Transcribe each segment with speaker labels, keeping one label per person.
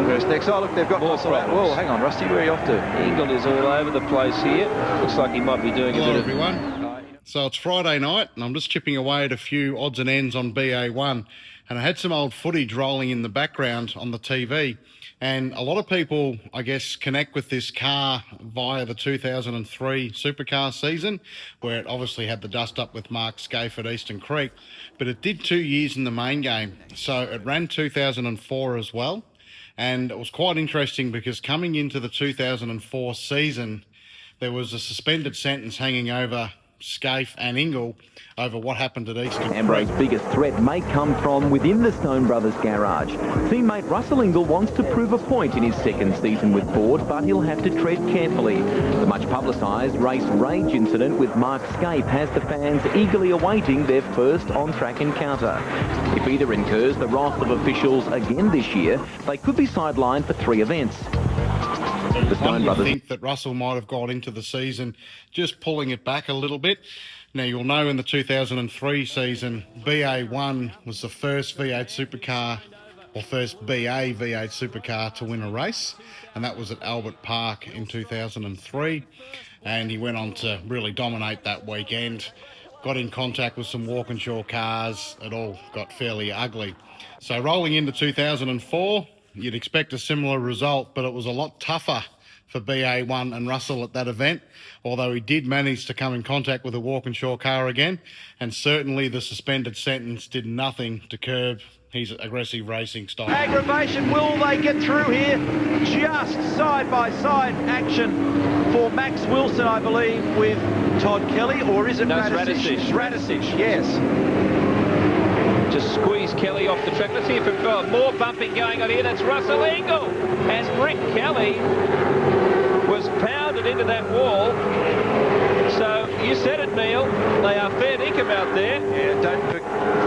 Speaker 1: Longhurst next. Oh, look, they've got Russell out. Whoa, hang on, Rusty, where are you off to?
Speaker 2: Ingall is all over the place here. Looks like he might be doing
Speaker 3: Hello,
Speaker 2: a bit
Speaker 3: everyone.
Speaker 2: of...
Speaker 3: So it's Friday night, and I'm just chipping away at a few odds and ends on BA1. And I had some old footage rolling in the background on the TV. And a lot of people, I guess, connect with this car via the 2003 Supercar season, where it obviously had the dust up with Mark Skaife at Eastern Creek. But it did 2 years in the main game. So it ran 2004 as well. And it was quite interesting because coming into the 2004 season, there was a suspended sentence hanging over Skaife and Ingall over what happened at Eastern
Speaker 4: Ambrose's biggest threat may come from within the Stone Brothers garage. Teammate Russell Ingall wants to prove a point in his second season with Ford, but he'll have to tread carefully. The much publicised race rage incident with Mark Skaife has the fans eagerly awaiting their first on-track encounter. If either incurs the wrath of officials again this year, they could be sidelined for 3 events. The Stone Brothers
Speaker 3: think that Russell might have gone into the season just pulling it back a little bit. Now, you'll know in the 2003 season, BA1 was the first V8 supercar, or first BA V8 supercar to win a race, and that was at Albert Park in 2003. And he went on to really dominate that weekend. Got in contact with some Walkinshaw cars. It all got fairly ugly. So rolling into 2004, you'd expect a similar result, but it was a lot tougher for BA1 and Russell at that event, although he did manage to come in contact with a Walkinshaw car again, and certainly the suspended sentence did nothing to curb his aggressive racing style.
Speaker 1: Aggravation, will they get through here? Just side-by-side action for Max Wilson, I believe, with Todd Kelly, or is it Radisich? Radisich, yes.
Speaker 2: Just squeeze Kelly off the track. Let's hear from more bumping going on here. That's Russell Ingall. And Rick Kelly was pounded into that wall. So you said it, Neil. They are fair dinkum out there.
Speaker 1: Yeah, don't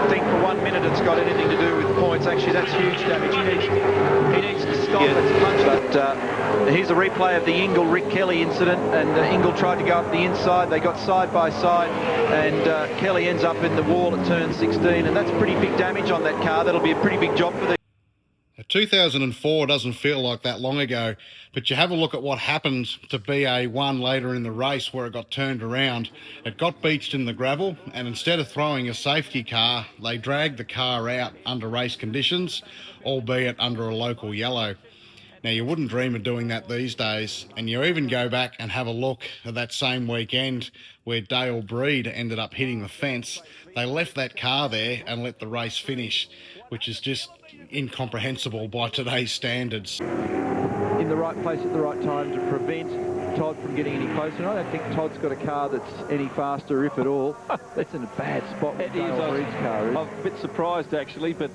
Speaker 1: think for 1 minute it's got anything to do with points. Actually, that's huge damage. He needs to stop it. But here's a replay of the Ingall-Rick Kelly incident, and Ingall tried to go up the inside. They got side by side, and Kelly ends up in the wall at turn 16, and that's pretty big damage on that car. That'll be a pretty big job for the...
Speaker 3: 2004 doesn't feel like that long ago, but you have a look at what happened to BA1 later in the race where it got turned around. It got beached in the gravel, and instead of throwing a safety car, they dragged the car out under race conditions, albeit under a local yellow. Now, you wouldn't dream of doing that these days, and you even go back and have a look at that same weekend where Dale Breed ended up hitting the fence. They left that car there and let the race finish, which is just incomprehensible by today's standards.
Speaker 5: In the right place at the right time to prevent Todd from getting any closer. And I don't think Todd's got a car that's any faster, if at all. That's in a bad spot.
Speaker 2: It is. I'm a bit surprised, actually, but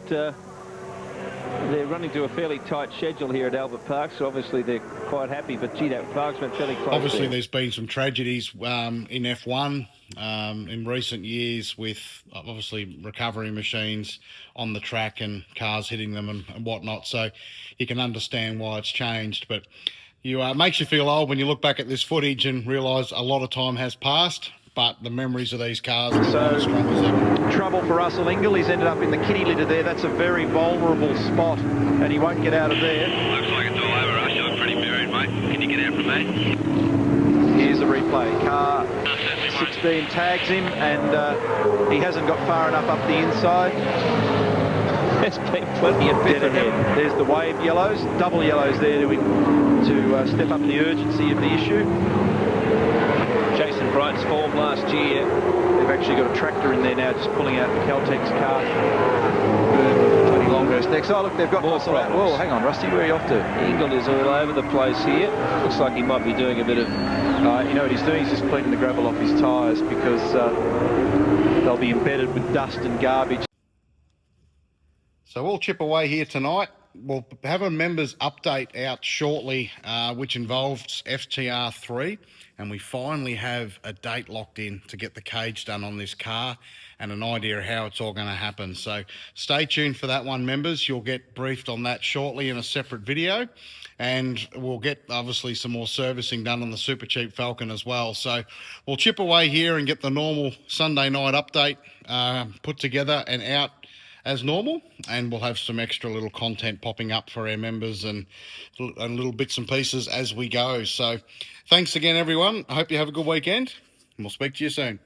Speaker 2: they're running to a fairly tight schedule here at Albert Park, so obviously they're quite happy. But gee, that Park's been fairly close.
Speaker 3: Obviously,
Speaker 2: there.
Speaker 3: There's been some tragedies in F1 in recent years with obviously recovery machines on the track and cars hitting them and whatnot. So you can understand why it's changed. But it makes you feel old when you look back at this footage and realise a lot of time has passed. But the memories of these cars are not as strong as ever.
Speaker 1: Trouble for Russell Ingall. He's ended up in the kitty litter there. That's a very vulnerable spot, and he won't get out of there.
Speaker 6: Looks like it's all over, Russ. You look pretty buried, mate. Can you get out from there?
Speaker 1: Here's a replay. Car 16 tags him, and he hasn't got far enough up the inside.
Speaker 2: There's been plenty of dead ahead.
Speaker 1: There's the wave yellows, double yellows there to step up the urgency of the issue.
Speaker 2: Jason Bright's form last year.
Speaker 1: They've actually got a tractor in there now, just pulling out Caltech's car. Tony Longhurst next. Oh, look, they've got Russell out. Whoa, hang on, Rusty, where are you off to?
Speaker 2: Ingall is all over the place here. Looks like he might be doing a bit of...
Speaker 1: you know what he's doing? He's just cleaning the gravel off his tyres because they'll be embedded with dust and garbage.
Speaker 3: So we'll chip away here tonight. We'll have a members update out shortly, which involves FTR3, and we finally have a date locked in to get the cage done on this car and an idea of how it's all going to happen. So stay tuned for that one, members. You'll get briefed on that shortly in a separate video, and we'll get obviously some more servicing done on the Super Cheap Falcon as well. So we'll chip away here and get the normal Sunday night update put together and out as normal, and we'll have some extra little content popping up for our members and little bits and pieces as we go. So thanks again, everyone. I hope you have a good weekend, and we'll speak to you soon.